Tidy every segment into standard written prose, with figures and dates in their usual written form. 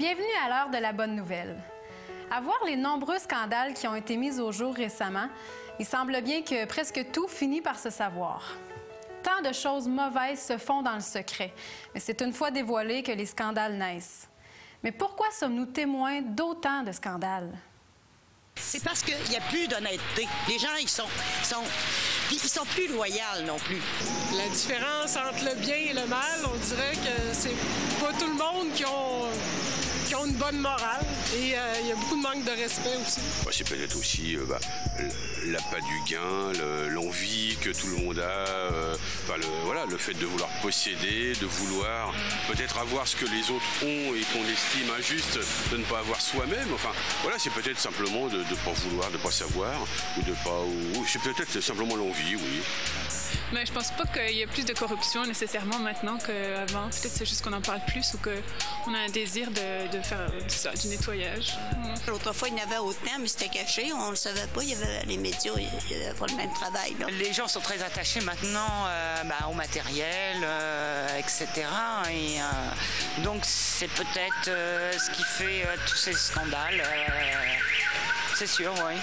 Bienvenue à l'heure de la bonne nouvelle. À voir les nombreux scandales qui ont été mis au jour récemment, il semble bien que presque tout finit par se savoir. Tant de choses mauvaises se font dans le secret, mais c'est une fois dévoilé que les scandales naissent. Mais pourquoi sommes-nous témoins d'autant de scandales? C'est parce qu'il n'y a plus d'honnêteté. Les gens, ils sont plus loyaux non plus. La différence entre le bien et le mal, on dirait que c'est pas tout le monde qui ont une bonne morale. Et il y a beaucoup de manque de respect aussi. C'est peut-être aussi l'appât du gain, l'envie que tout le monde a, le fait de vouloir posséder, de vouloir peut-être avoir ce que les autres ont et qu'on estime injuste de ne pas avoir soi-même. Enfin, voilà, c'est peut-être simplement de ne pas vouloir, de ne pas savoir, ou de pas... c'est peut-être simplement l'envie, oui. Mais je pense pas qu'il y ait plus de corruption nécessairement maintenant qu'avant. Peut-être c'est juste qu'on en parle plus ou qu'on a un désir de faire du nettoyage. Autrefois, il y en avait autant, mais c'était caché. On ne le savait pas. Il y avait les médias, il n'y avait pas le même travail. Là. Les gens sont très attachés maintenant au matériel, etc. Et donc, c'est peut-être ce qui fait tous ces scandales. C'est sûr, oui.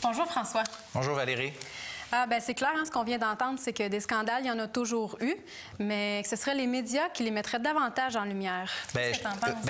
Bonjour François. Bonjour Valérie. C'est clair, ce qu'on vient d'entendre, c'est que des scandales, il y en a toujours eu, mais que ce seraient les médias qui les mettraient davantage en lumière. Qu'est-ce que t'en penses?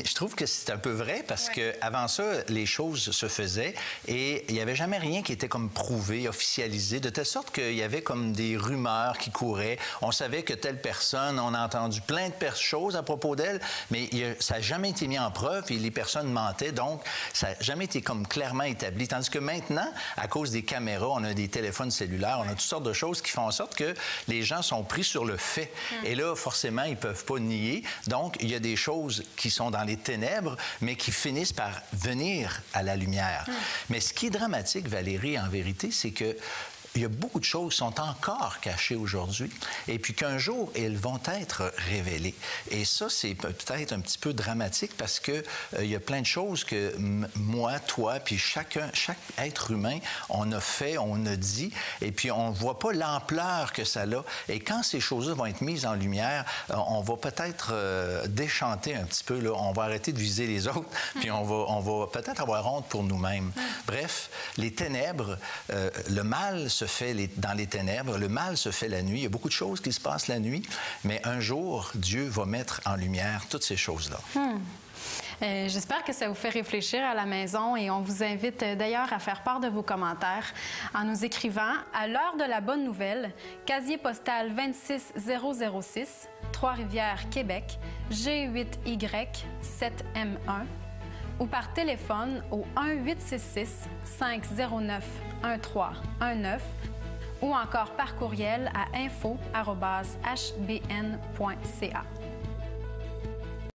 Je trouve que c'est un peu vrai parce qu'avant ça, les choses se faisaient et il n'y avait jamais rien qui était comme prouvé, officialisé, de telle sorte qu'il y avait comme des rumeurs qui couraient. On savait que telle personne, on a entendu plein de choses à propos d'elle, mais ça n'a jamais été mis en preuve et les personnes mentaient, donc ça n'a jamais été comme clairement établi. Tandis que maintenant, à cause des caméras, on a des téléphones cellulaires, on a toutes sortes de choses qui font en sorte que les gens sont pris sur le fait. Et là, forcément, ils ne peuvent pas nier. Donc, il y a des choses qui sont dans les ténèbres, mais qui finissent par venir à la lumière. Mais ce qui est dramatique, Valérie, en vérité, c'est que il y a beaucoup de choses qui sont encore cachées aujourd'hui et puis qu'un jour, elles vont être révélées. Et ça, c'est peut-être un petit peu dramatique parce que il y a plein de choses que moi, toi, puis chaque être humain, on a fait, on a dit, et puis on ne voit pas l'ampleur que ça a. Et quand ces choses-là vont être mises en lumière, on va peut-être déchanter un petit peu. Là. On va arrêter de viser les autres, puis on va peut-être avoir honte pour nous-mêmes. Bref, les ténèbres, le mal se fait dans les ténèbres, le mal se fait la nuit. Il y a beaucoup de choses qui se passent la nuit, mais un jour, Dieu va mettre en lumière toutes ces choses-là. J'espère que ça vous fait réfléchir à la maison et on vous invite d'ailleurs à faire part de vos commentaires en nous écrivant à l'heure de la bonne nouvelle, casier postal 26006, Trois-Rivières, Québec, G8Y7M1 ou par téléphone au 1-866-509-1319 ou encore par courriel à info@hbn.ca.